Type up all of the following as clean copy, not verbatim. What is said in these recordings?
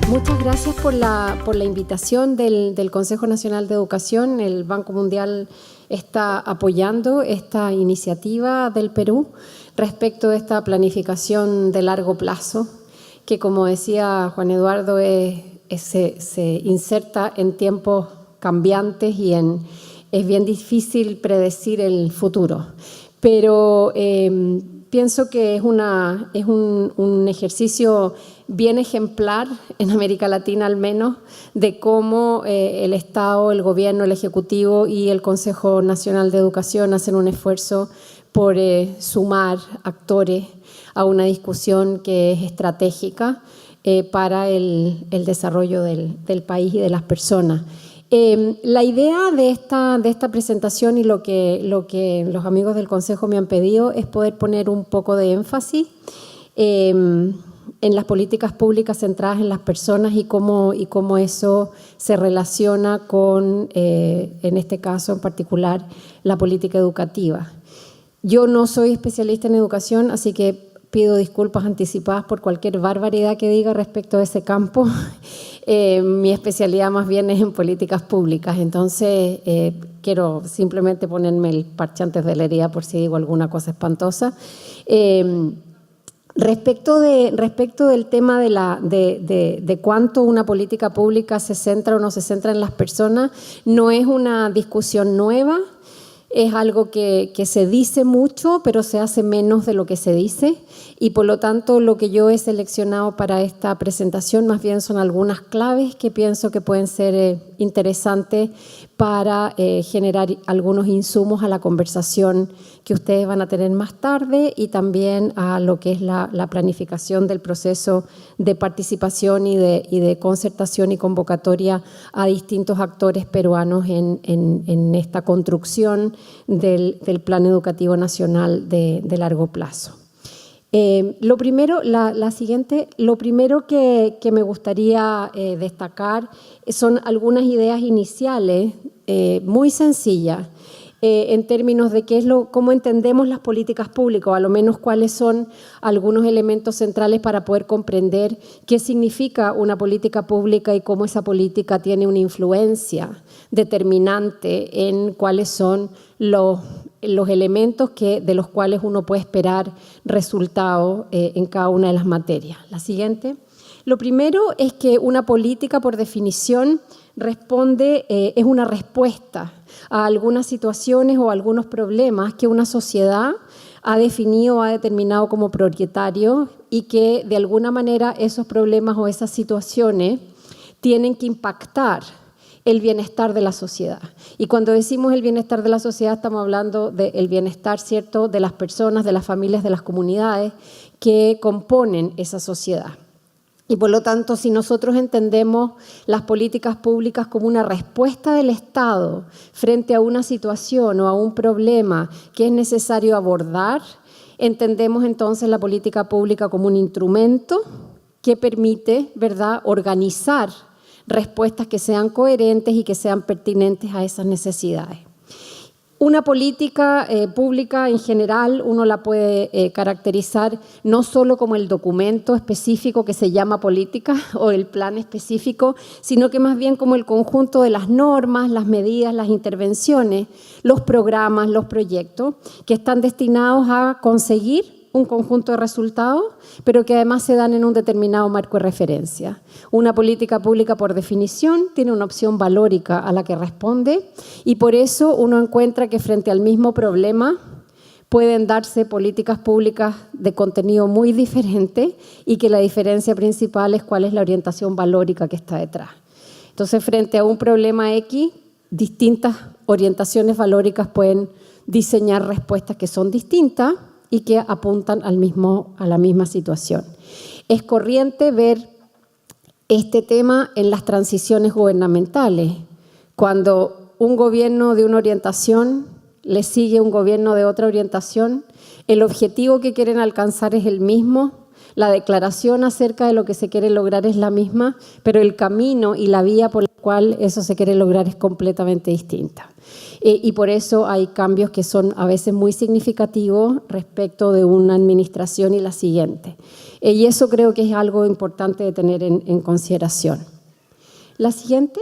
Muchas gracias por la invitación del Consejo Nacional de Educación. El Banco Mundial está apoyando esta iniciativa del Perú respecto de esta planificación de largo plazo, que, como decía Juan Eduardo, se inserta en tiempos cambiantes y es bien difícil predecir el futuro. Pero pienso que es un ejercicio bien ejemplar, en América Latina al menos, de cómo el Estado, el Gobierno, el Ejecutivo y el Consejo Nacional de Educación hacen un esfuerzo por sumar actores a una discusión que es estratégica para el desarrollo del país y de las personas. La idea de esta presentación y lo que los amigos del Consejo me han pedido es poder poner un poco de énfasis en las políticas públicas centradas en las personas y cómo eso se relaciona con, en este caso en particular, la política educativa. Yo no soy especialista en educación, así que pido disculpas anticipadas por cualquier barbaridad que diga respecto a ese campo. Mi especialidad más bien es en políticas públicas, entonces quiero simplemente ponerme el parche antes de la herida por si digo alguna cosa espantosa. Respecto del tema de cuánto una política pública se centra o no se centra en las personas, no es una discusión nueva. Es algo que se dice mucho, pero se hace menos de lo que se dice, y por lo tanto lo que yo he seleccionado para esta presentación más bien son algunas claves que pienso que pueden ser interesantes para generar algunos insumos a la conversación que ustedes van a tener más tarde y también a lo que es la planificación del proceso de participación y de concertación y convocatoria a distintos actores peruanos en esta construcción del Plan Educativo Nacional de largo plazo. Lo primero que me gustaría destacar son algunas ideas iniciales muy sencillas en términos de cómo entendemos las políticas públicas, o a lo menos cuáles son algunos elementos centrales para poder comprender qué significa una política pública y cómo esa política tiene una influencia determinante en cuáles son los elementos de los cuales uno puede esperar resultados en cada una de las materias. La siguiente. Lo primero es que una política, por definición, es una respuesta a algunas situaciones o algunos problemas que una sociedad ha definido o ha determinado como prioritarios y que de alguna manera esos problemas o esas situaciones tienen que impactar el bienestar de la sociedad. Y cuando decimos el bienestar de la sociedad estamos hablando del bienestar, ¿cierto?, de las personas, de las familias, de las comunidades que componen esa sociedad. Y por lo tanto, si nosotros entendemos las políticas públicas como una respuesta del Estado frente a una situación o a un problema que es necesario abordar, entendemos entonces la política pública como un instrumento que permite, ¿verdad?, organizar respuestas que sean coherentes y que sean pertinentes a esas necesidades. Una política pública en general uno la puede caracterizar no solo como el documento específico que se llama política o el plan específico, sino que más bien como el conjunto de las normas, las medidas, las intervenciones, los programas, los proyectos que están destinados a conseguir un conjunto de resultados, pero que además se dan en un determinado marco de referencia. Una política pública, por definición, tiene una opción valórica a la que responde y por eso uno encuentra que frente al mismo problema pueden darse políticas públicas de contenido muy diferente y que la diferencia principal es cuál es la orientación valórica que está detrás. Entonces, frente a un problema X, distintas orientaciones valóricas pueden diseñar respuestas que son distintas y que apuntan a la misma situación. Es corriente ver este tema en las transiciones gubernamentales, cuando un gobierno de una orientación le sigue un gobierno de otra orientación, el objetivo que quieren alcanzar es el mismo, La declaración acerca de lo que se quiere lograr es la misma, pero el camino y la vía por la cual eso se quiere lograr es completamente distinta. Y por eso hay cambios que son a veces muy significativos respecto de una administración y la siguiente. Y eso creo que es algo importante de tener en consideración. La siguiente.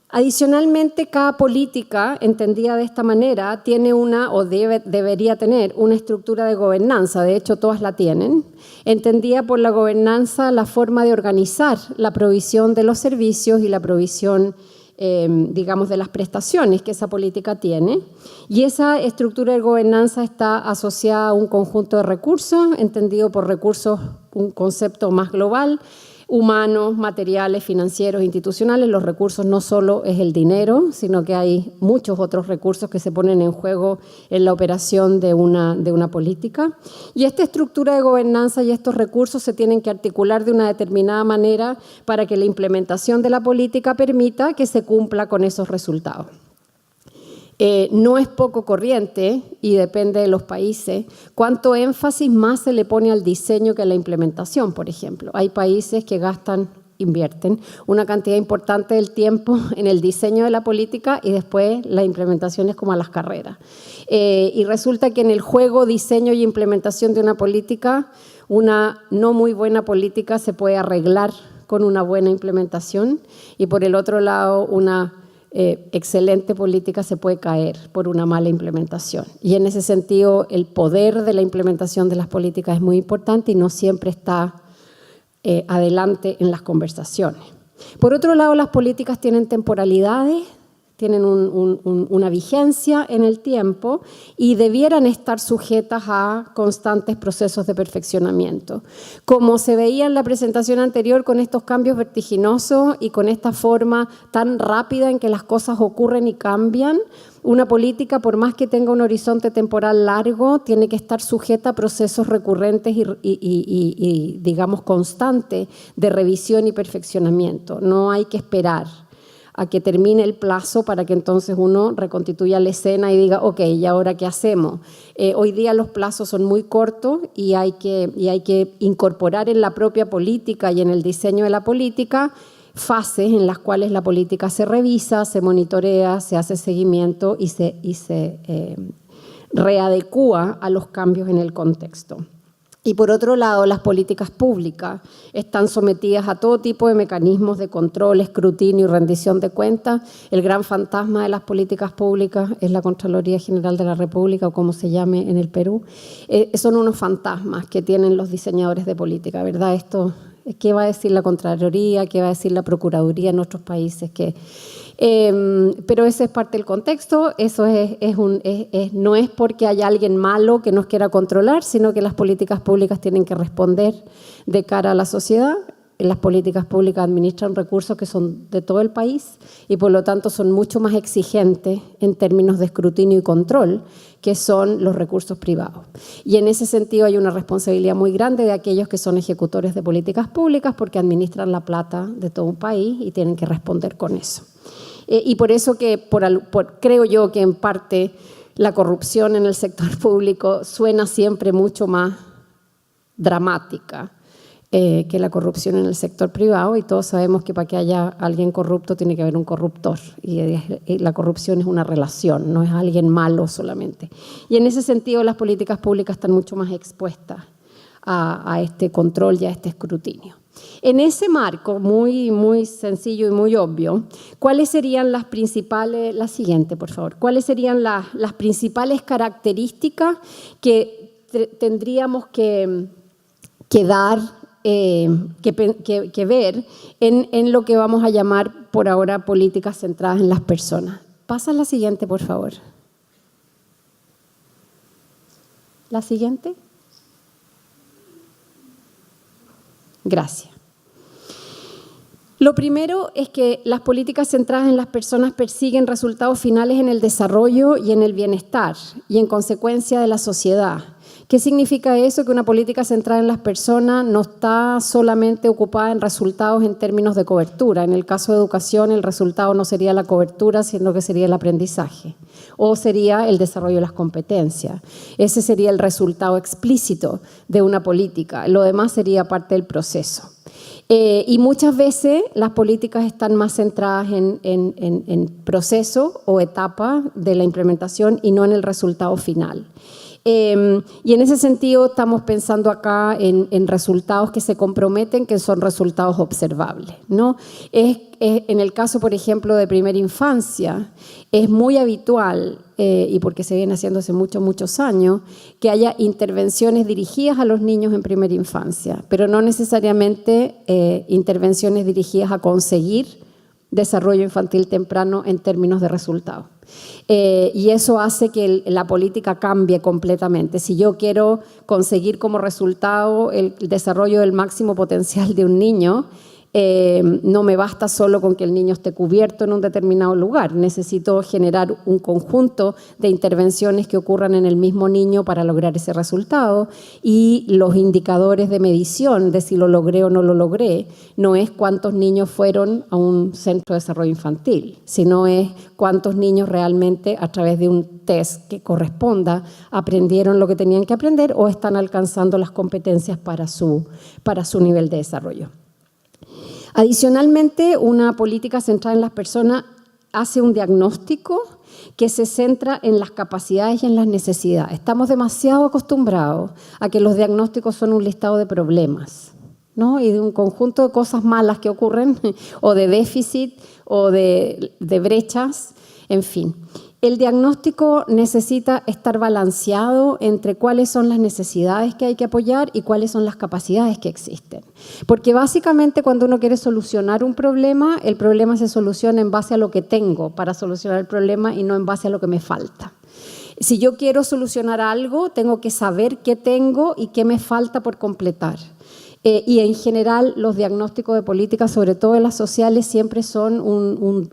Adicionalmente, cada política, entendida de esta manera, tiene una, o debería tener, una estructura de gobernanza. De hecho, todas la tienen. Entendida por la gobernanza la forma de organizar la provisión de los servicios y la provisión, digamos, de las prestaciones que esa política tiene. Y esa estructura de gobernanza está asociada a un conjunto de recursos, entendido por recursos, un concepto más global, humanos, materiales, financieros, institucionales. Los recursos no solo es el dinero, sino que hay muchos otros recursos que se ponen en juego en la operación de una política. Y esta estructura de gobernanza y estos recursos se tienen que articular de una determinada manera para que la implementación de la política permita que se cumpla con esos resultados. No es poco corriente, y depende de los países, cuánto énfasis más se le pone al diseño que a la implementación, por ejemplo. Hay países que invierten una cantidad importante del tiempo en el diseño de la política y después la implementación es como a las carreras. Y resulta que en el juego, diseño y implementación de una política, una no muy buena política se puede arreglar con una buena implementación y por el otro lado una excelente política se puede caer por una mala implementación. Y en ese sentido, el poder de la implementación de las políticas es muy importante y no siempre está adelante en las conversaciones. Por otro lado, las políticas tienen temporalidades, tienen una vigencia en el tiempo y debieran estar sujetas a constantes procesos de perfeccionamiento. Como se veía en la presentación anterior, con estos cambios vertiginosos y con esta forma tan rápida en que las cosas ocurren y cambian, una política, por más que tenga un horizonte temporal largo, tiene que estar sujeta a procesos recurrentes y digamos, constantes de revisión y perfeccionamiento. No hay que esperar a que termine el plazo para que entonces uno reconstituya la escena y diga, ok, ¿y ahora qué hacemos? Hoy día los plazos son muy cortos y hay que incorporar en la propia política y en el diseño de la política fases en las cuales la política se revisa, se monitorea, se hace seguimiento y se readecúa a los cambios en el contexto. Y por otro lado, las políticas públicas están sometidas a todo tipo de mecanismos de control, escrutinio y rendición de cuentas. El gran fantasma de las políticas públicas es la Contraloría General de la República, o como se llame en el Perú. Son unos fantasmas que tienen los diseñadores de política, ¿verdad? Esto, ¿qué va a decir la Contraloría? ¿Qué va a decir la Procuraduría en otros países? Pero ese es parte del contexto, eso no es porque haya alguien malo que nos quiera controlar, sino que las políticas públicas tienen que responder de cara a la sociedad. Las políticas públicas administran recursos que son de todo el país y por lo tanto son mucho más exigentes en términos de escrutinio y control que son los recursos privados. Y en ese sentido hay una responsabilidad muy grande de aquellos que son ejecutores de políticas públicas porque administran la plata de todo un país y tienen que responder con eso. Y por eso que creo yo que en parte la corrupción en el sector público suena siempre mucho más dramática que la corrupción en el sector privado, y todos sabemos que para que haya alguien corrupto tiene que haber un corruptor, y la corrupción es una relación, no es alguien malo solamente. Y en ese sentido las políticas públicas están mucho más expuestas a este control y a este escrutinio. En ese marco muy, muy sencillo y muy obvio, ¿cuáles serían las principales, la siguiente por favor, cuáles serían las principales características que tendríamos que ver en lo que vamos a llamar por ahora políticas centradas en las personas? Pasa la siguiente, por favor. ¿La siguiente? Gracias. Lo primero es que las políticas centradas en las personas persiguen resultados finales en el desarrollo y en el bienestar y en consecuencia de la sociedad, ¿Qué significa eso? Que una política centrada en las personas no está solamente ocupada en resultados en términos de cobertura. En el caso de educación, el resultado no sería la cobertura, sino que sería el aprendizaje o sería el desarrollo de las competencias. Ese sería el resultado explícito de una política. Lo demás sería parte del proceso. Y muchas veces las políticas están más centradas en proceso o etapa de la implementación y no en el resultado final. Y en ese sentido estamos pensando acá en resultados que se comprometen, que son resultados observables, ¿no? En el caso, por ejemplo, de primera infancia, es muy habitual, y porque se viene haciendo hace muchos años, que haya intervenciones dirigidas a los niños en primera infancia, pero no necesariamente intervenciones dirigidas a conseguir desarrollo infantil temprano en términos de resultados. Y eso hace que la política cambie completamente. Si yo quiero conseguir como resultado el desarrollo del máximo potencial de un niño, no me basta solo con que el niño esté cubierto en un determinado lugar. Necesito generar un conjunto de intervenciones que ocurran en el mismo niño para lograr ese resultado. Y los indicadores de medición de si lo logré o no lo logré no es cuántos niños fueron a un centro de desarrollo infantil, sino es cuántos niños realmente a través de un test que corresponda aprendieron lo que tenían que aprender o están alcanzando las competencias para su nivel de desarrollo. Adicionalmente, una política centrada en las personas hace un diagnóstico que se centra en las capacidades y en las necesidades. Estamos demasiado acostumbrados a que los diagnósticos son un listado de problemas, ¿no? Y de un conjunto de cosas malas que ocurren, o de déficit, o de brechas, en fin. El diagnóstico necesita estar balanceado entre cuáles son las necesidades que hay que apoyar y cuáles son las capacidades que existen. Porque básicamente cuando uno quiere solucionar un problema, el problema se soluciona en base a lo que tengo para solucionar el problema y no en base a lo que me falta. Si yo quiero solucionar algo, tengo que saber qué tengo y qué me falta por completar. Y en general los diagnósticos de políticas, sobre todo en las sociales, siempre son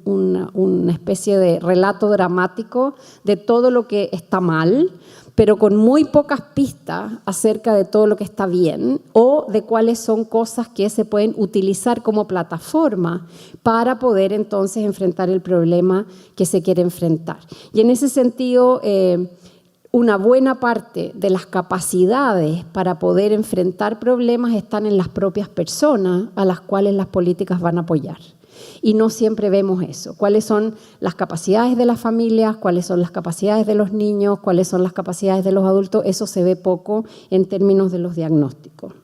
una especie de relato dramático de todo lo que está mal, pero con muy pocas pistas acerca de todo lo que está bien o de cuáles son cosas que se pueden utilizar como plataforma para poder entonces enfrentar el problema que se quiere enfrentar. Y en ese sentido, una buena parte de las capacidades para poder enfrentar problemas están en las propias personas a las cuales las políticas van a apoyar. Y no siempre vemos eso. ¿Cuáles son las capacidades de las familias? ¿Cuáles son las capacidades de los niños? ¿Cuáles son las capacidades de los adultos? Eso se ve poco en términos de los diagnósticos.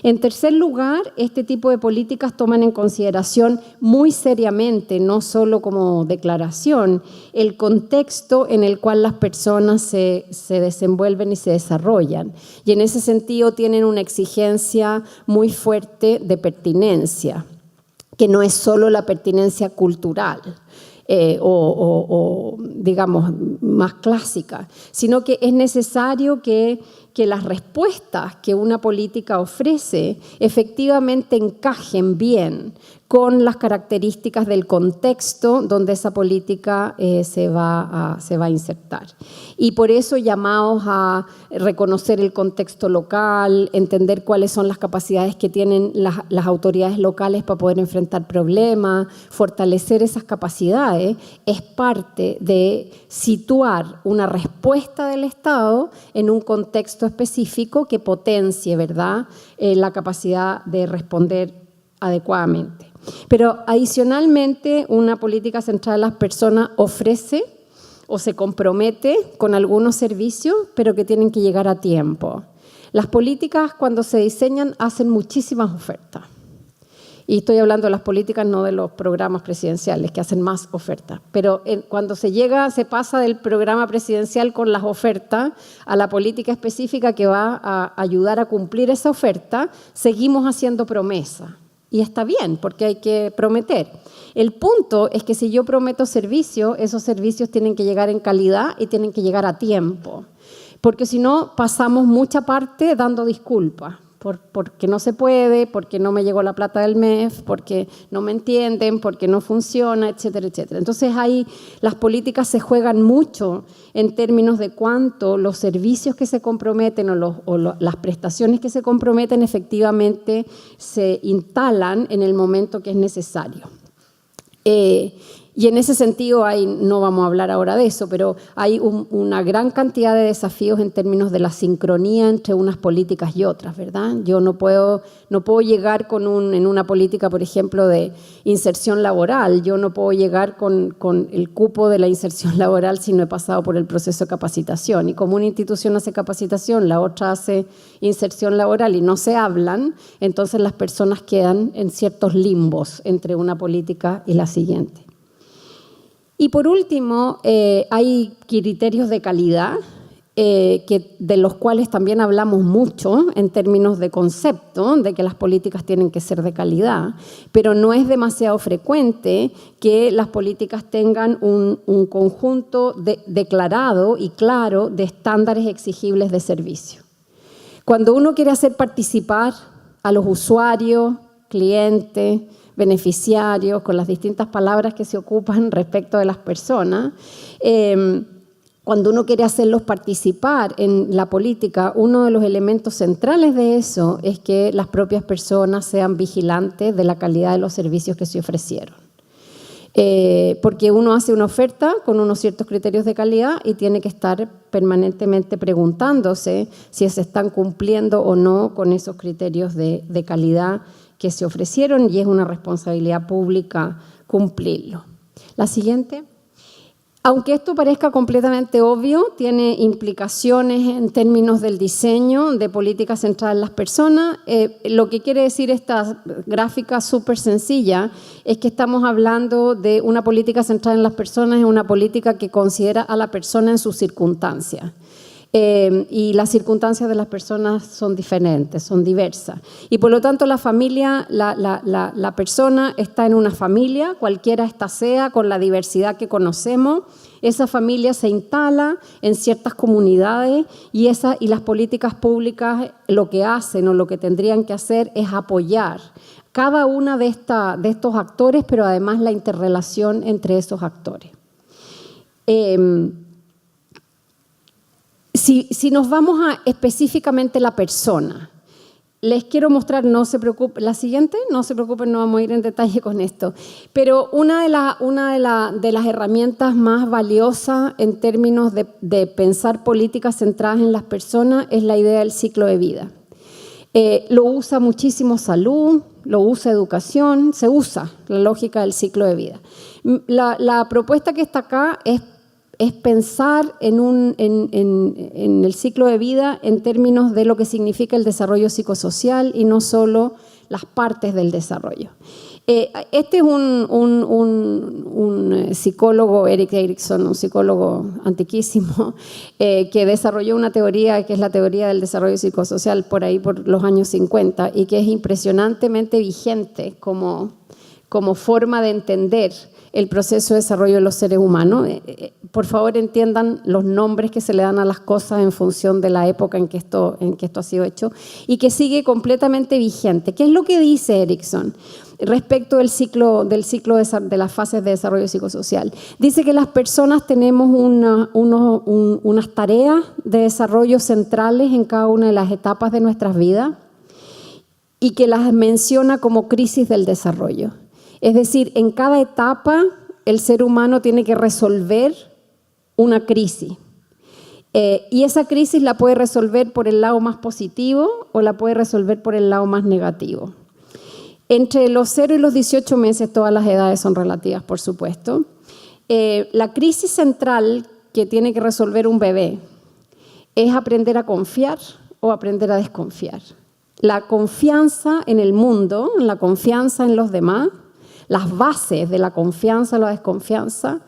En tercer lugar, este tipo de políticas toman en consideración muy seriamente, no solo como declaración, el contexto en el cual las personas se desenvuelven y se desarrollan. Y en ese sentido tienen una exigencia muy fuerte de pertinencia, que no es solo la pertinencia cultural, o digamos, más clásica, sino que es necesario que las respuestas que una política ofrece efectivamente encajen bien con las características del contexto donde esa política se va a insertar. Y por eso llamados a reconocer el contexto local, entender cuáles son las capacidades que tienen las autoridades locales para poder enfrentar problemas, fortalecer esas capacidades, es parte de situar una respuesta del Estado en un contexto específico que potencie, ¿verdad?, la capacidad de responder adecuadamente. Pero adicionalmente, una política centrada en las personas ofrece o se compromete con algunos servicios, pero que tienen que llegar a tiempo. Las políticas, cuando se diseñan, hacen muchísimas ofertas. Y estoy hablando de las políticas, no de los programas presidenciales, que hacen más ofertas. Pero cuando se pasa del programa presidencial con las ofertas a la política específica que va a ayudar a cumplir esa oferta, seguimos haciendo promesas. Y está bien, porque hay que prometer. El punto es que si yo prometo servicios, esos servicios tienen que llegar en calidad y tienen que llegar a tiempo. Porque si no, pasamos mucha parte dando disculpas. porque no se puede, porque no me llegó la plata del MEF, porque no me entienden, porque no funciona, etcétera, etcétera. Entonces ahí las políticas se juegan mucho en términos de cuánto los servicios que se comprometen las prestaciones que se comprometen efectivamente se instalan en el momento que es necesario. Y en ese sentido, no vamos a hablar ahora de eso, pero hay una gran cantidad de desafíos en términos de la sincronía entre unas políticas y otras, ¿verdad? Yo no puedo llegar en una política, por ejemplo, de inserción laboral, yo no puedo llegar con el cupo de la inserción laboral si no he pasado por el proceso de capacitación. Y como una institución hace capacitación, la otra hace inserción laboral y no se hablan, entonces las personas quedan en ciertos limbos entre una política y la siguiente. Y por último, hay criterios de calidad, de los cuales también hablamos mucho en términos de concepto, de que las políticas tienen que ser de calidad, pero no es demasiado frecuente que las políticas tengan un conjunto declarado y claro de estándares exigibles de servicio. Cuando uno quiere hacer participar a los usuarios, clientes, beneficiarios, con las distintas palabras que se ocupan respecto de las personas, cuando uno quiere hacerlos participar en la política, uno de los elementos centrales de eso es que las propias personas sean vigilantes de la calidad de los servicios que se ofrecieron. Porque uno hace una oferta con unos ciertos criterios de calidad y tiene que estar permanentemente preguntándose si se están cumpliendo o no con esos criterios de calidad que se ofrecieron, y es una responsabilidad pública cumplirlo. La siguiente. Aunque esto parezca completamente obvio, tiene implicaciones en términos del diseño de políticas centradas en las personas. Lo que quiere decir esta gráfica súper sencilla es que estamos hablando de una política centrada en las personas, es una política que considera a la persona en sus circunstancias. Y las circunstancias de las personas son diferentes, son diversas. Y por lo tanto la familia, la persona está en una familia, cualquiera esta sea, con la diversidad que conocemos. Esa familia se instala en ciertas comunidades y las políticas públicas lo que hacen o lo que tendrían que hacer es apoyar cada una de estos actores, pero además la interrelación entre esos actores. Si nos vamos a específicamente la persona, les quiero mostrar, no se preocupen, la siguiente, no se preocupen, no vamos a ir en detalle con esto, pero una de las herramientas más valiosas en términos de pensar políticas centradas en las personas es la idea del ciclo de vida. Lo usa muchísimo salud, lo usa educación, se usa la lógica del ciclo de vida. La propuesta que está acá es pensar en el ciclo de vida en términos de lo que significa el desarrollo psicosocial y no solo las partes del desarrollo. Este es un psicólogo, Erik Erikson, un psicólogo antiquísimo, que desarrolló una teoría que es la teoría del desarrollo psicosocial por ahí por los años 50 y que es impresionantemente vigente como forma de entender el proceso de desarrollo de los seres humanos. Por favor, entiendan los nombres que se le dan a las cosas en función de la época en que esto ha sido hecho y que sigue completamente vigente. ¿Qué es lo que dice Erikson respecto del ciclo de las fases de desarrollo psicosocial? Dice que las personas tenemos unas tareas de desarrollo centrales en cada una de las etapas de nuestras vidas y que las menciona como crisis del desarrollo. Es decir, en cada etapa el ser humano tiene que resolver una crisis. Y esa crisis la puede resolver por el lado más positivo o la puede resolver por el lado más negativo. Entre los 0 y los 18 meses, todas las edades son relativas, por supuesto. La crisis central que tiene que resolver un bebé es aprender a confiar o aprender a desconfiar. La confianza en el mundo, la confianza en los demás, las bases de la confianza o la desconfianza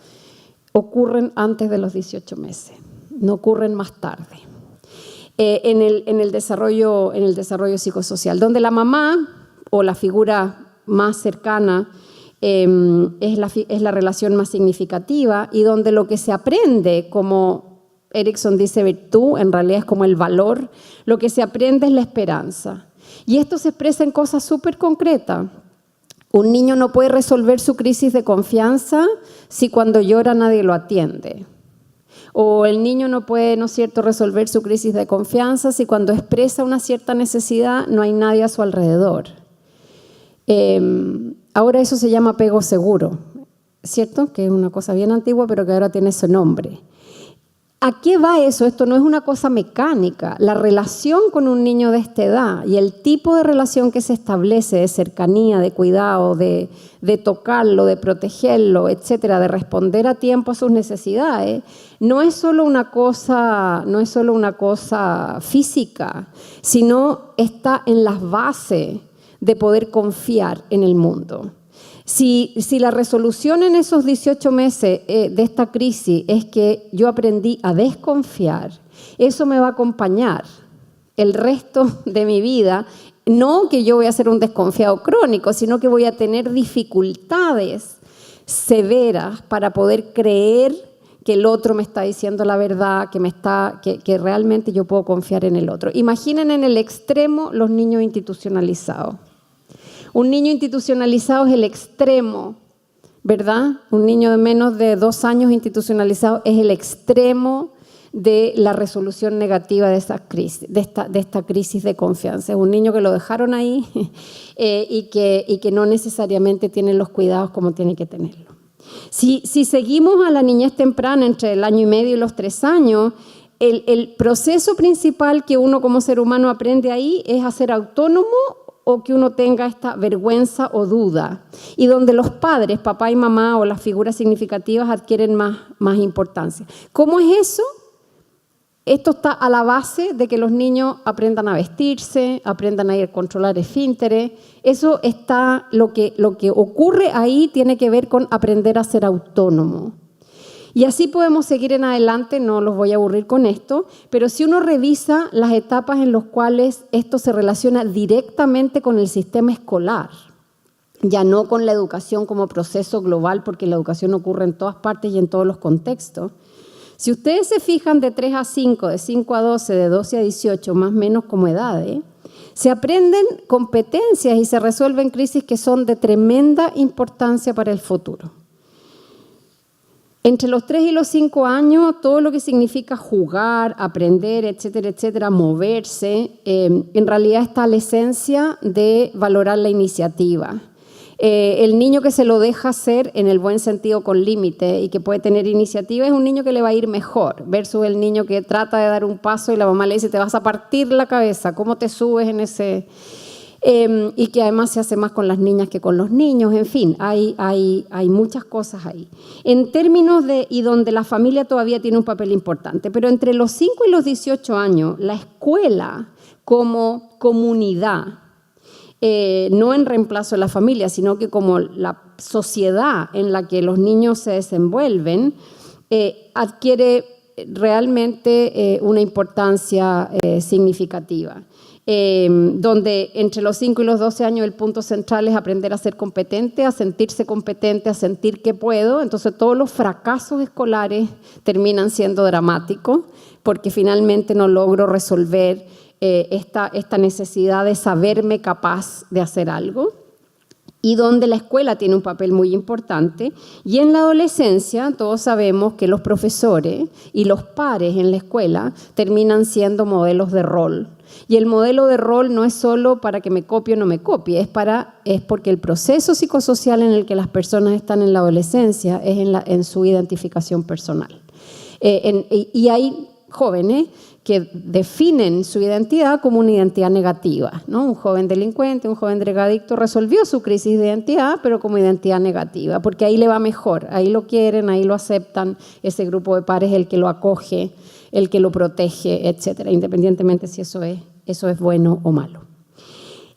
ocurren antes de los 18 meses, no ocurren más tarde. En el desarrollo psicosocial, donde la mamá o la figura más cercana es la relación más significativa y donde lo que se aprende, como Erikson dice virtud, en realidad es como el valor, lo que se aprende es la esperanza. Y esto se expresa en cosas súper concretas. Un niño no puede resolver su crisis de confianza si cuando llora nadie lo atiende. O el niño no puede, ¿no es cierto?, resolver su crisis de confianza si cuando expresa una cierta necesidad no hay nadie a su alrededor. Ahora eso se llama apego seguro, ¿cierto? Que es una cosa bien antigua, pero que ahora tiene ese nombre. ¿A qué va eso? Esto no es una cosa mecánica. La relación con un niño de esta edad y el tipo de relación que se establece de cercanía, de cuidado, de tocarlo, de protegerlo, etcétera, de responder a tiempo a sus necesidades, no es solo una cosa física, sino está en las bases de poder confiar en el mundo. Si la resolución en esos 18 meses de esta crisis es que yo aprendí a desconfiar, eso me va a acompañar el resto de mi vida. No que yo voy a ser un desconfiado crónico, sino que voy a tener dificultades severas para poder creer que el otro me está diciendo la verdad, que realmente yo puedo confiar en el otro. Imaginen en el extremo los niños institucionalizados. Un niño institucionalizado es el extremo, ¿verdad? Un niño de menos de 2 años institucionalizado es el extremo de la resolución negativa de esta crisis de confianza. Es un niño que lo dejaron ahí y que no necesariamente tiene los cuidados como tiene que tenerlo. Si seguimos a la niñez temprana entre el año y medio y los 3 años, el proceso principal que uno como ser humano aprende ahí es a ser autónomo o que uno tenga esta vergüenza o duda, y donde los padres, papá y mamá o las figuras significativas adquieren más importancia. ¿Cómo es eso? Esto está a la base de que los niños aprendan a vestirse, aprendan a controlar esfínteres. Eso está, lo que ocurre ahí tiene que ver con aprender a ser autónomo. Y así podemos seguir en adelante, no los voy a aburrir con esto, pero si uno revisa las etapas en las cuales esto se relaciona directamente con el sistema escolar, ya no con la educación como proceso global, porque la educación ocurre en todas partes y en todos los contextos. Si ustedes se fijan de 3 a 5, de 5 a 12, de 12 a 18, más o menos como edades, se aprenden competencias y se resuelven crisis que son de tremenda importancia para el futuro. Entre los 3 y los 5 años, todo lo que significa jugar, aprender, etcétera, etcétera, moverse, en realidad está la esencia de valorar la iniciativa. El niño que se lo deja hacer en el buen sentido con límite y que puede tener iniciativa es un niño que le va a ir mejor, versus el niño que trata de dar un paso y la mamá le dice, te vas a partir la cabeza, ¿cómo te subes en ese...? Y que además se hace más con las niñas que con los niños. En fin, hay muchas cosas ahí. En términos y donde la familia todavía tiene un papel importante, pero entre los 5 y los 18 años, la escuela como comunidad, no en reemplazo de la familia, sino que como la sociedad en la que los niños se desenvuelven, adquiere realmente una importancia significativa. Donde entre los 5 y los 12 años el punto central es aprender a ser competente, a sentirse competente, a sentir que puedo. Entonces todos los fracasos escolares terminan siendo dramáticos porque finalmente no logro resolver esta necesidad de saberme capaz de hacer algo. Y donde la escuela tiene un papel muy importante. Y en la adolescencia todos sabemos que los profesores y los pares en la escuela terminan siendo modelos de rol. Y el modelo de rol no es solo para que me copie o no me copie, es porque el proceso psicosocial en el que las personas están en la adolescencia es en su identificación personal. Y hay jóvenes que definen su identidad como una identidad negativa, ¿no? Un joven delincuente, un joven drogadicto resolvió su crisis de identidad, pero como identidad negativa, porque ahí le va mejor, ahí lo quieren, ahí lo aceptan, ese grupo de pares es el que lo acoge, el que lo protege, etcétera, independientemente si eso es bueno o malo.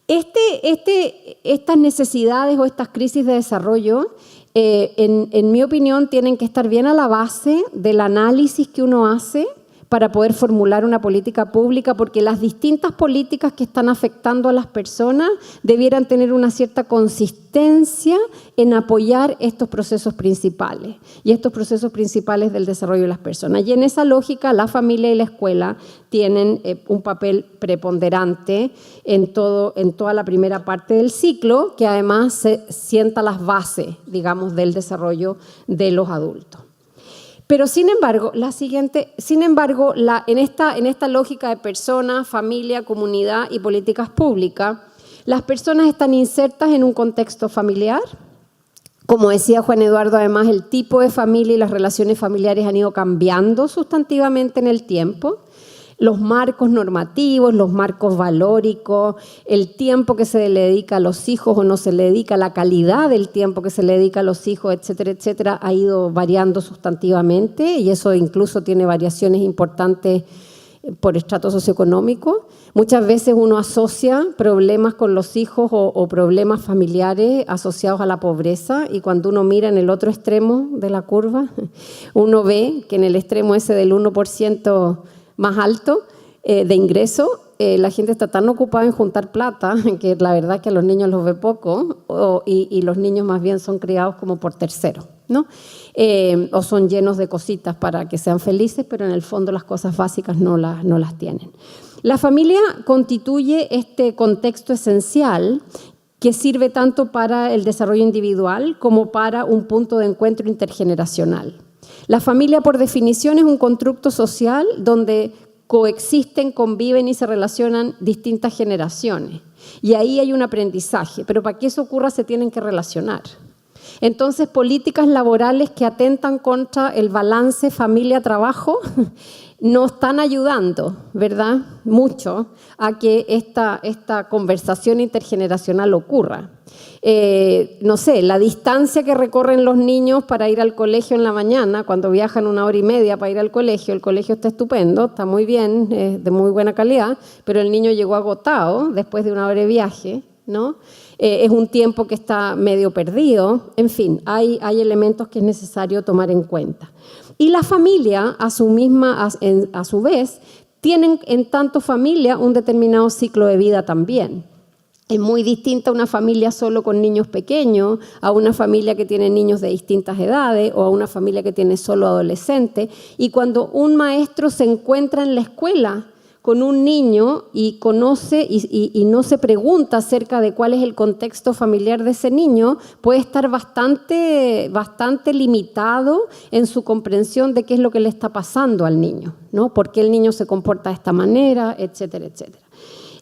Estas necesidades o estas crisis de desarrollo, en mi opinión, tienen que estar bien a la base del análisis que uno hace para poder formular una política pública, porque las distintas políticas que están afectando a las personas debieran tener una cierta consistencia en apoyar estos procesos principales y estos procesos principales del desarrollo de las personas. Y en esa lógica, la familia y la escuela tienen un papel preponderante en toda la primera parte del ciclo, que además se sienta las bases, digamos, del desarrollo de los adultos. Pero sin embargo, en esta lógica de persona, familia, comunidad y políticas públicas, las personas están insertas en un contexto familiar. Como decía Juan Eduardo, además, el tipo de familia y las relaciones familiares han ido cambiando sustantivamente en el tiempo. Los marcos normativos, los marcos valóricos, el tiempo que se le dedica a los hijos o no se le dedica, la calidad del tiempo que se le dedica a los hijos, etcétera, etcétera, ha ido variando sustantivamente, y eso incluso tiene variaciones importantes por estrato socioeconómico. Muchas veces uno asocia problemas con los hijos o problemas familiares asociados a la pobreza, y cuando uno mira en el otro extremo de la curva, uno ve que en el extremo ese del 1% más alto de ingreso, la gente está tan ocupada en juntar plata que la verdad es que a los niños los ve poco, y los niños más bien son criados como por terceros, ¿no? O son llenos de cositas para que sean felices, pero en el fondo las cosas básicas no las tienen. La familia constituye este contexto esencial que sirve tanto para el desarrollo individual como para un punto de encuentro intergeneracional. La familia, por definición, es un constructo social donde coexisten, conviven y se relacionan distintas generaciones. Y ahí hay un aprendizaje, pero para que eso ocurra se tienen que relacionar. Entonces, políticas laborales que atentan contra el balance familia-trabajo no están ayudando, ¿verdad?, mucho a que esta conversación intergeneracional ocurra. No sé, la distancia que recorren los niños para ir al colegio en la mañana, cuando viajan 1 hora y media para ir al colegio, el colegio está estupendo, está muy bien, de muy buena calidad, pero el niño llegó agotado después de 1 hora de viaje, ¿no? Es un tiempo que está medio perdido. En fin, hay elementos que es necesario tomar en cuenta. Y la familia, a su vez, tienen en tanto familia un determinado ciclo de vida también. Es muy distinta una familia solo con niños pequeños, a una familia que tiene niños de distintas edades, o a una familia que tiene solo adolescentes. Y cuando un maestro se encuentra en la escuela con un niño y conoce y no se pregunta acerca de cuál es el contexto familiar de ese niño, puede estar bastante limitado en su comprensión de qué es lo que le está pasando al niño, ¿no? Por qué el niño se comporta de esta manera, etcétera, etcétera.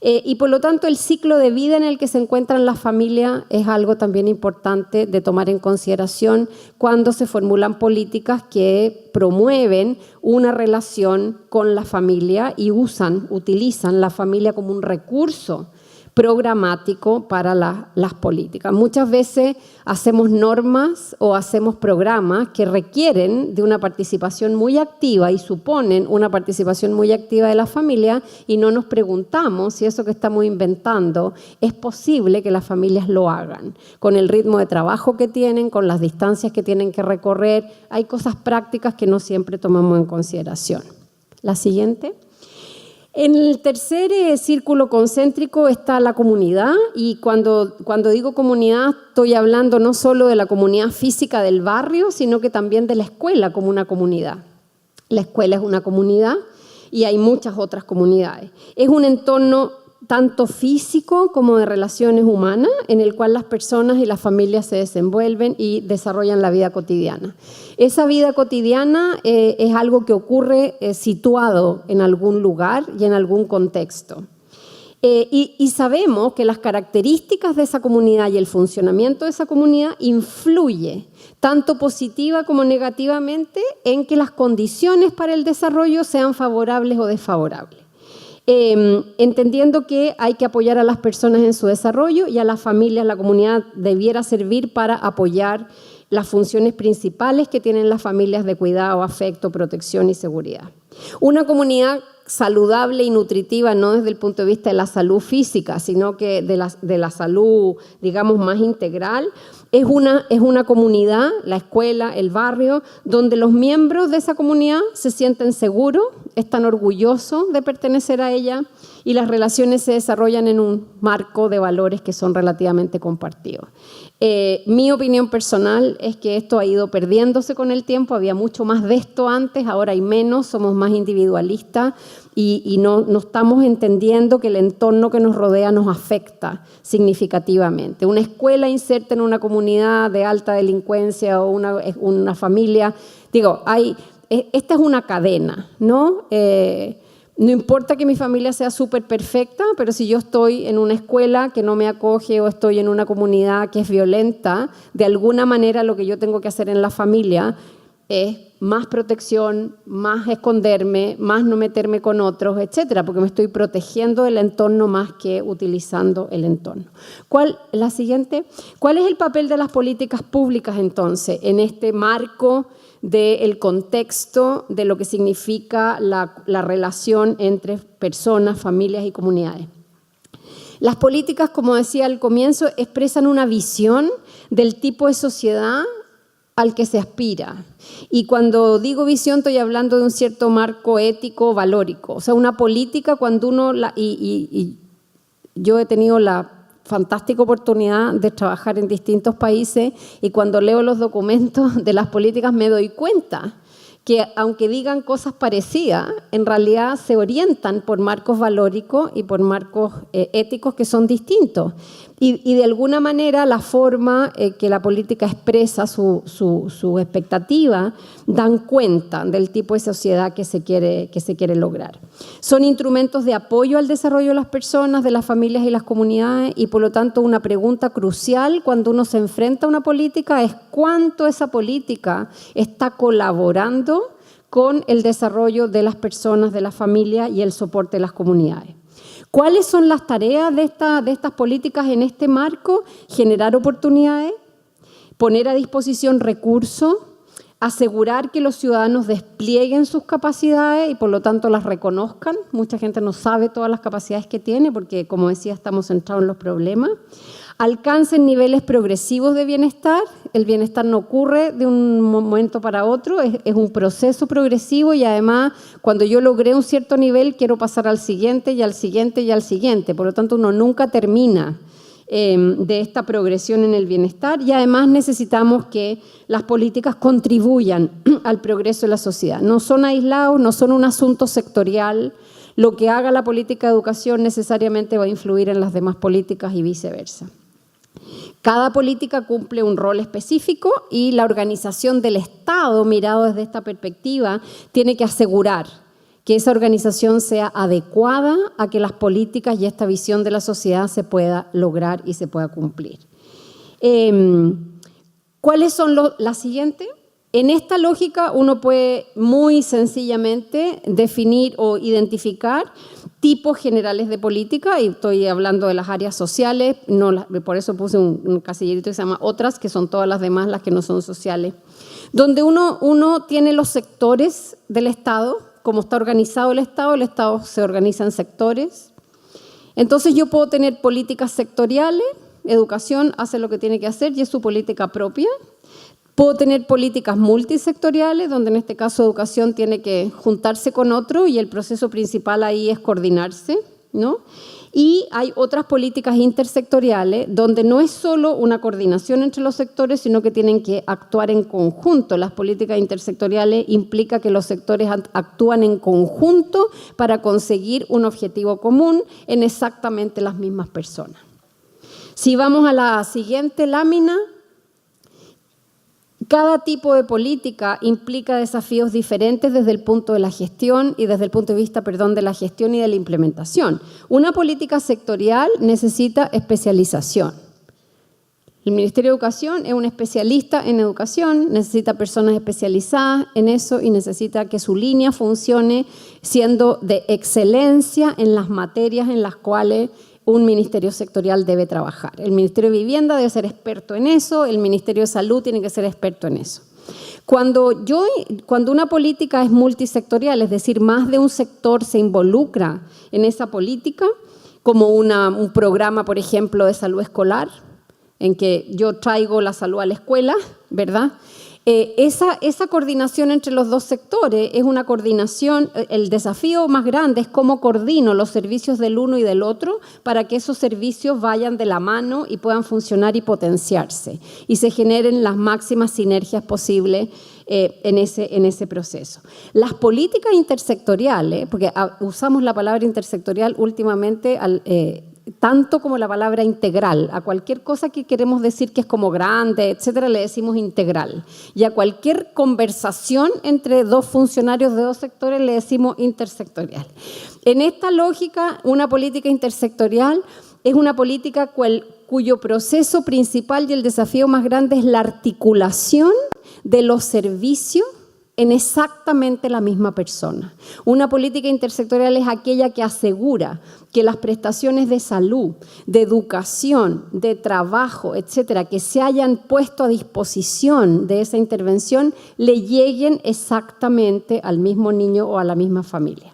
Y por lo tanto, el ciclo de vida en el que se encuentran las familias es algo también importante de tomar en consideración cuando se formulan políticas que promueven una relación con la familia y utilizan la familia como un recurso programático para las políticas. Muchas veces hacemos normas o hacemos programas que requieren de una participación muy activa y suponen una participación muy activa de la familia, y no nos preguntamos si eso que estamos inventando es posible que las familias lo hagan. Con el ritmo de trabajo que tienen, con las distancias que tienen que recorrer, hay cosas prácticas que no siempre tomamos en consideración. La siguiente. En el tercer círculo concéntrico está la comunidad, y cuando digo comunidad estoy hablando no solo de la comunidad física del barrio, sino que también de la escuela como una comunidad. La escuela es una comunidad y hay muchas otras comunidades. Es un entorno tanto físico como de relaciones humanas, en el cual las personas y las familias se desenvuelven y desarrollan la vida cotidiana. Esa vida cotidiana es algo que ocurre situado en algún lugar y en algún contexto. Y sabemos que las características de esa comunidad y el funcionamiento de esa comunidad influye tanto positiva como negativamente en que las condiciones para el desarrollo sean favorables o desfavorables. Entendiendo que hay que apoyar a las personas en su desarrollo, y a las familias, la comunidad debiera servir para apoyar las funciones principales que tienen las familias de cuidado, afecto, protección y seguridad. Una comunidad saludable y nutritiva, no desde el punto de vista de la salud física, sino que de la salud, digamos, más integral, Es una comunidad, la escuela, el barrio, donde los miembros de esa comunidad se sienten seguros, están orgullosos de pertenecer a ella y las relaciones se desarrollan en un marco de valores que son relativamente compartidos. Mi opinión personal es que esto ha ido perdiéndose con el tiempo, había mucho más de esto antes, ahora hay menos, somos más individualistas y no estamos entendiendo que el entorno que nos rodea nos afecta significativamente. Una escuela inserta en una comunidad de alta delincuencia o una familia, esta es una cadena, ¿no? No importa que mi familia sea súper perfecta, pero si yo estoy en una escuela que no me acoge o estoy en una comunidad que es violenta, de alguna manera lo que yo tengo que hacer en la familia es más protección, más esconderme, más no meterme con otros, etcétera, porque me estoy protegiendo del entorno más que utilizando el entorno. La siguiente. ¿Cuál es el papel de las políticas públicas entonces en este marco del contexto de lo que significa la relación entre personas, familias y comunidades? Las políticas, como decía al comienzo, expresan una visión del tipo de sociedad al que se aspira. Y cuando digo visión estoy hablando de un cierto marco ético, valórico. O sea, una política cuando uno... yo he tenido la fantástica oportunidad de trabajar en distintos países y cuando leo los documentos de las políticas me doy cuenta que aunque digan cosas parecidas, en realidad se orientan por marcos valóricos y por marcos éticos que son distintos. Y de alguna manera la forma que la política expresa su expectativa dan cuenta del tipo de sociedad que se quiere lograr. Son instrumentos de apoyo al desarrollo de las personas, de las familias y las comunidades y por lo tanto una pregunta crucial cuando uno se enfrenta a una política es cuánto esa política está colaborando con el desarrollo de las personas, de la familia y el soporte de las comunidades. ¿Cuáles son las tareas de estas políticas en este marco? Generar oportunidades, poner a disposición recursos, asegurar que los ciudadanos desplieguen sus capacidades y por lo tanto las reconozcan. Mucha gente no sabe todas las capacidades que tiene porque, como decía, estamos centrados en los problemas. Alcancen niveles progresivos de bienestar. El bienestar no ocurre de un momento para otro, es un proceso progresivo y además cuando yo logré un cierto nivel quiero pasar al siguiente y al siguiente y al siguiente. Por lo tanto, uno nunca termina de esta progresión en el bienestar y además necesitamos que las políticas contribuyan al progreso de la sociedad. No son aislados, no son un asunto sectorial. Lo que haga la política de educación necesariamente va a influir en las demás políticas y viceversa. Cada política cumple un rol específico y la organización del Estado, mirado desde esta perspectiva, tiene que asegurar que esa organización sea adecuada a que las políticas y esta visión de la sociedad se pueda lograr y se pueda cumplir. ¿Cuáles son las siguientes? En esta lógica uno puede muy sencillamente definir o identificar tipos generales de política, y estoy hablando de las áreas sociales, por eso puse un casillerito que se llama otras, que son todas las demás, las que no son sociales, donde uno tiene los sectores del Estado, como está organizado el Estado se organiza en sectores. Entonces yo puedo tener políticas sectoriales, educación hace lo que tiene que hacer y es su política propia. Puedo tener políticas multisectoriales, donde en este caso educación tiene que juntarse con otro y el proceso principal ahí es coordinarse, ¿no? Y hay otras políticas intersectoriales, donde no es solo una coordinación entre los sectores, sino que tienen que actuar en conjunto. Las políticas intersectoriales implican que los sectores actúan en conjunto para conseguir un objetivo común en exactamente las mismas personas. Si vamos a la siguiente lámina, cada tipo de política implica desafíos diferentes desde el punto de la gestión y desde el punto de vista, de la gestión y de la implementación. Una política sectorial necesita especialización. El Ministerio de Educación es un especialista en educación, necesita personas especializadas en eso y necesita que su línea funcione siendo de excelencia en las materias en las cuales un ministerio sectorial debe trabajar. El Ministerio de Vivienda debe ser experto en eso, el Ministerio de Salud tiene que ser experto en eso. Cuando una política es multisectorial, es decir, más de un sector se involucra en esa política, como un programa, por ejemplo, de salud escolar, en que yo traigo la salud a la escuela, ¿verdad? Esa coordinación entre los dos sectores es una coordinación, el desafío más grande es cómo coordino los servicios del uno y del otro para que esos servicios vayan de la mano y puedan funcionar y potenciarse y se generen las máximas sinergias posibles en ese proceso. Las políticas intersectoriales, porque usamos la palabra intersectorial últimamente tanto como la palabra integral. A cualquier cosa que queremos decir que es como grande, etcétera, le decimos integral. Y a cualquier conversación entre dos funcionarios de dos sectores le decimos intersectorial. En esta lógica, una política intersectorial es una política cuyo proceso principal y el desafío más grande es la articulación de los servicios en exactamente la misma persona. Una política intersectorial es aquella que asegura que las prestaciones de salud, de educación, de trabajo, etcétera, que se hayan puesto a disposición de esa intervención, le lleguen exactamente al mismo niño o a la misma familia.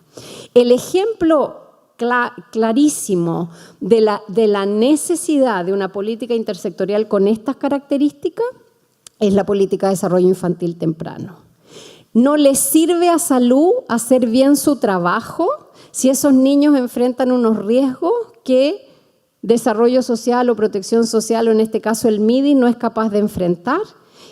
El ejemplo clarísimo de la necesidad de una política intersectorial con estas características es la política de desarrollo infantil temprano. No les sirve a salud hacer bien su trabajo si esos niños enfrentan unos riesgos que desarrollo social o protección social, o en este caso el MIDI, no es capaz de enfrentar.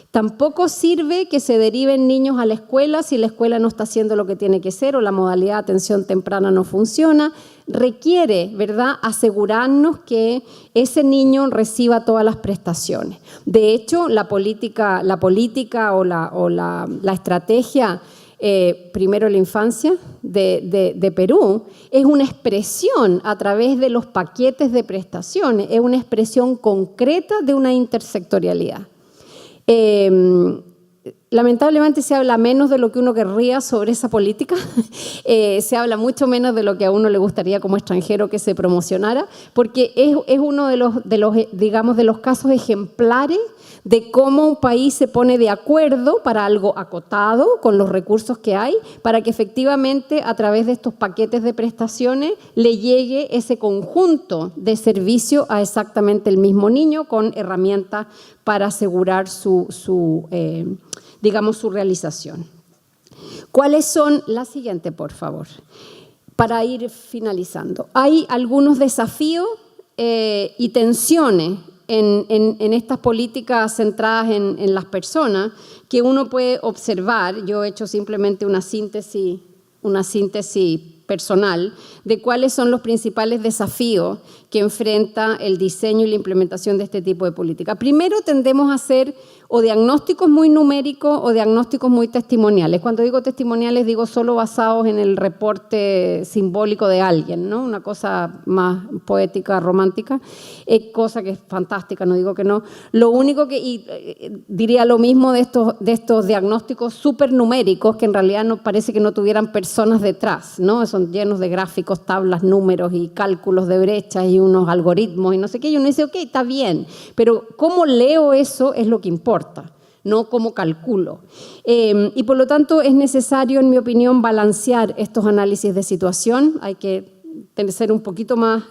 Tampoco sirve que se deriven niños a la escuela si la escuela no está haciendo lo que tiene que ser o la modalidad de atención temprana no funciona. Requiere, ¿verdad?, asegurarnos que ese niño reciba todas las prestaciones. De hecho, la política o la estrategia Primero la Infancia de Perú es una expresión a través de los paquetes de prestaciones, es una expresión concreta de una intersectorialidad. Lamentablemente se habla menos de lo que uno querría sobre esa política, se habla mucho menos de lo que a uno le gustaría como extranjero que se promocionara, porque es uno de los casos ejemplares de cómo un país se pone de acuerdo para algo acotado con los recursos que hay, para que efectivamente a través de estos paquetes de prestaciones le llegue ese conjunto de servicio a exactamente el mismo niño con herramientas para asegurar su realización. ¿Cuáles son? La siguiente, por favor, para ir finalizando. Hay algunos desafíos y tensiones en estas políticas centradas en las personas que uno puede observar. Yo he hecho simplemente una síntesis personal de cuáles son los principales desafíos que enfrenta el diseño y la implementación de este tipo de política. Primero, tendemos a hacer o diagnósticos muy numéricos o diagnósticos muy testimoniales. Cuando digo testimoniales, digo solo basados en el reporte simbólico de alguien, ¿no? Una cosa más poética, romántica, cosa que es fantástica, no digo que no. Lo único que, diría lo mismo de estos diagnósticos súper numéricos, que en realidad parece que no tuvieran personas detrás, ¿no? Son llenos de gráficos, tablas, números y cálculos de brechas y unos algoritmos y no sé qué, y uno dice, ok, está bien, pero cómo leo eso es lo que importa, no cómo calculo. Y por lo tanto es necesario, en mi opinión, balancear estos análisis de situación. Hay que ser un poquito más,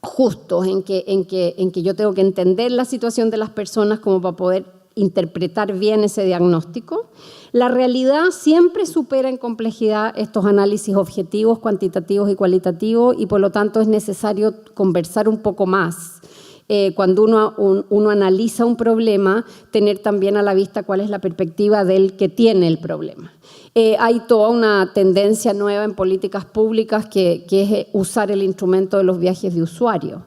justos en que yo tengo que entender la situación de las personas como para poder interpretar bien ese diagnóstico. La realidad siempre supera en complejidad estos análisis objetivos, cuantitativos y cualitativos, y por lo tanto es necesario conversar un poco más. Cuando uno analiza un problema, tener también a la vista cuál es la perspectiva del que tiene el problema. Hay toda una tendencia nueva en políticas públicas que es usar el instrumento de los viajes de usuario,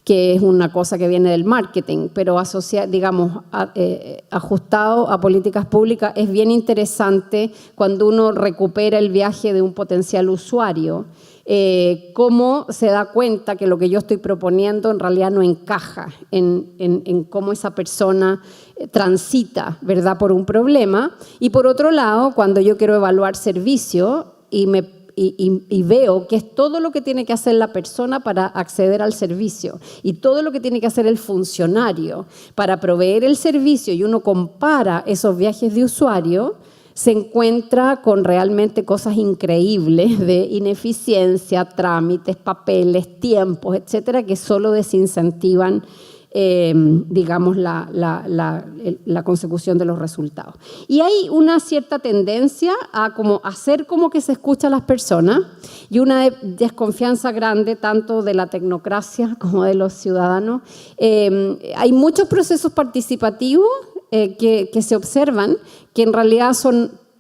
que es una cosa que viene del marketing, pero ajustado a políticas públicas. Es bien interesante cuando uno recupera el viaje de un potencial usuario, cómo se da cuenta que lo que yo estoy proponiendo en realidad no encaja en cómo esa persona transita, ¿verdad?, por un problema. Y por otro lado, cuando yo quiero evaluar servicio y veo que es todo lo que tiene que hacer la persona para acceder al servicio y todo lo que tiene que hacer el funcionario para proveer el servicio, y uno compara esos viajes de usuario, se encuentra con realmente cosas increíbles de ineficiencia, trámites, papeles, tiempos, etcétera, que solo desincentivan digamos, la consecución de los resultados. Y hay una cierta tendencia a como hacer como que se escucha a las personas y una desconfianza grande tanto de la tecnocracia como de los ciudadanos. Hay muchos procesos participativos que se observan que en realidad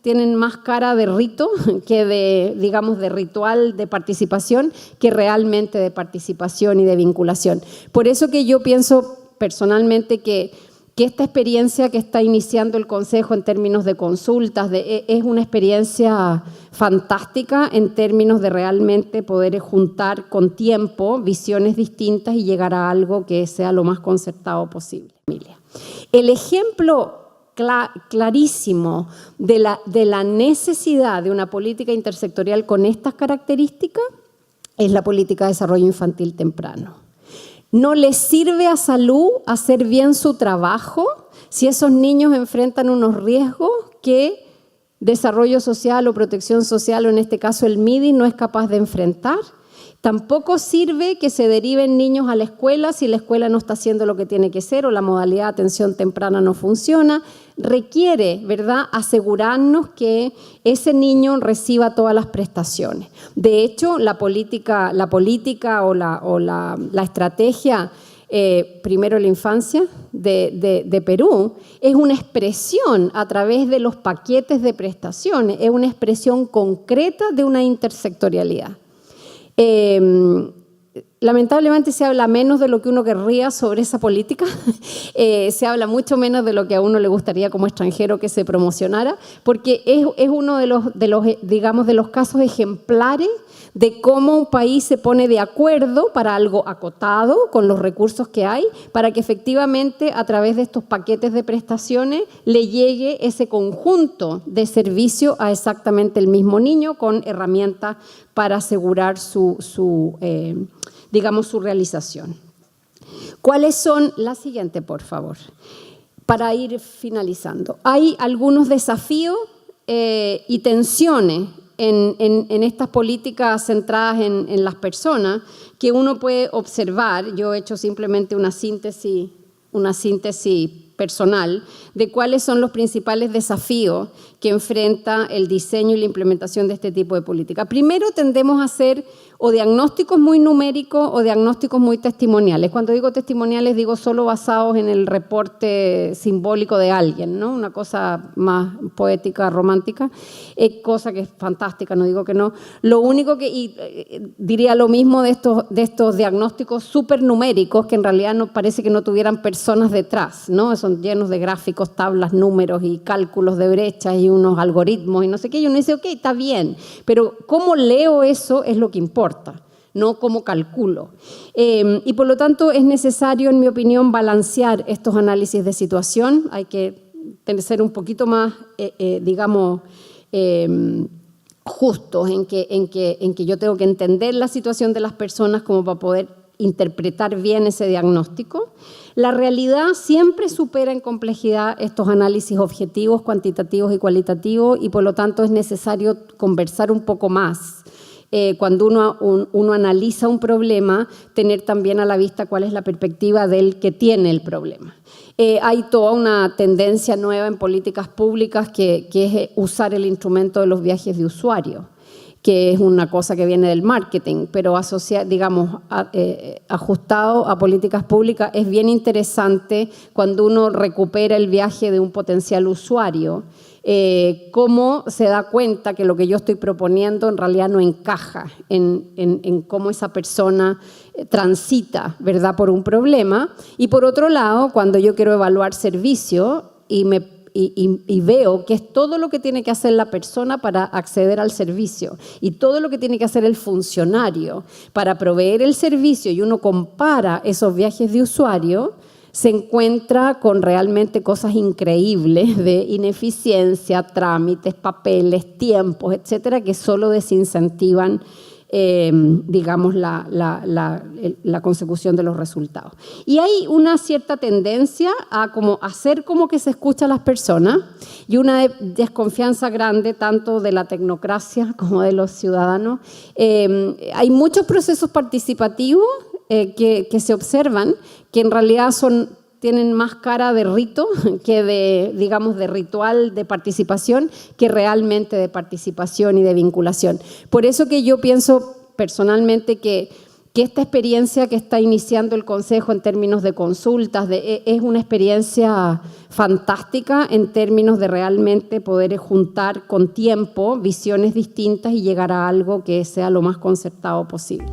tienen más cara de rito que de, digamos, de ritual de participación que realmente de participación y de vinculación. Por eso que yo pienso personalmente que esta experiencia que está iniciando el Consejo en términos de consultas es una experiencia fantástica en términos de realmente poder juntar con tiempo visiones distintas y llegar a algo que sea lo más concertado posible. El ejemplo clarísimo de la necesidad de una política intersectorial con estas características es la política de desarrollo infantil temprano. No les sirve a salud hacer bien su trabajo si esos niños enfrentan unos riesgos que desarrollo social o protección social, o en este caso el MIDI, no es capaz de enfrentar. Tampoco sirve que se deriven niños a la escuela si la escuela no está haciendo lo que tiene que ser o la modalidad de atención temprana no funciona. Requiere, ¿verdad?, asegurarnos que ese niño reciba todas las prestaciones. De hecho, la política o la estrategia Primero la Infancia de Perú es una expresión a través de los paquetes de prestaciones, es una expresión concreta de una intersectorialidad. Lamentablemente se habla menos de lo que uno querría sobre esa política, se habla mucho menos de lo que a uno le gustaría como extranjero que se promocionara, porque es uno de los casos ejemplares de cómo un país se pone de acuerdo para algo acotado con los recursos que hay, para que efectivamente a través de estos paquetes de prestaciones le llegue ese conjunto de servicio a exactamente el mismo niño con herramientas para asegurar su realización. ¿Cuáles son? La siguiente, por favor, para ir finalizando. Hay algunos desafíos y tensiones en estas políticas centradas en las personas que uno puede observar. Yo he hecho simplemente una síntesis personal de cuáles son los principales desafíos que enfrenta el diseño y la implementación de este tipo de política. Primero, tendemos a hacer o diagnósticos muy numéricos o diagnósticos muy testimoniales. Cuando digo testimoniales, digo solo basados en el reporte simbólico de alguien, ¿no? Una cosa más poética, romántica, cosa que es fantástica, no digo que no. Lo único que, diría lo mismo de estos diagnósticos súper numéricos, que en realidad no parece que no tuvieran personas detrás, ¿no? Son llenos de gráficos, tablas, números y cálculos de brechas y unos algoritmos y no sé qué, y uno dice, ok, está bien, pero cómo leo eso es lo que importa, no cómo calculo. Y por lo tanto es necesario, en mi opinión, balancear estos análisis de situación. Hay que ser un poquito más, justos en que yo tengo que entender la situación de las personas como para poder interpretar bien ese diagnóstico. La realidad siempre supera en complejidad estos análisis objetivos, cuantitativos y cualitativos, y por lo tanto es necesario conversar un poco más. Cuando uno analiza un problema, tener también a la vista cuál es la perspectiva del que tiene el problema. Hay toda una tendencia nueva en políticas públicas que es usar el instrumento de los viajes de usuario, que es una cosa que viene del marketing, pero ajustado a políticas públicas es bien interesante cuando uno recupera el viaje de un potencial usuario, cómo se da cuenta que lo que yo estoy proponiendo en realidad no encaja en cómo esa persona transita, ¿verdad?, por un problema. Y por otro lado, cuando yo quiero evaluar servicio y veo que es todo lo que tiene que hacer la persona para acceder al servicio y todo lo que tiene que hacer el funcionario para proveer el servicio, y uno compara esos viajes de usuario, se encuentra con realmente cosas increíbles de ineficiencia, trámites, papeles, tiempos, etcétera, que solo desincentivan digamos, la consecución de los resultados. Y hay una cierta tendencia a hacer como que se escucha a las personas y una desconfianza grande tanto de la tecnocracia como de los ciudadanos. Hay muchos procesos participativos que se observan que en realidad tienen más cara de rito que de, digamos, de ritual de participación que realmente de participación y de vinculación. Por eso que yo pienso personalmente que esta experiencia que está iniciando el Consejo en términos de consultas es una experiencia fantástica en términos de realmente poder juntar con tiempo visiones distintas y llegar a algo que sea lo más concertado posible.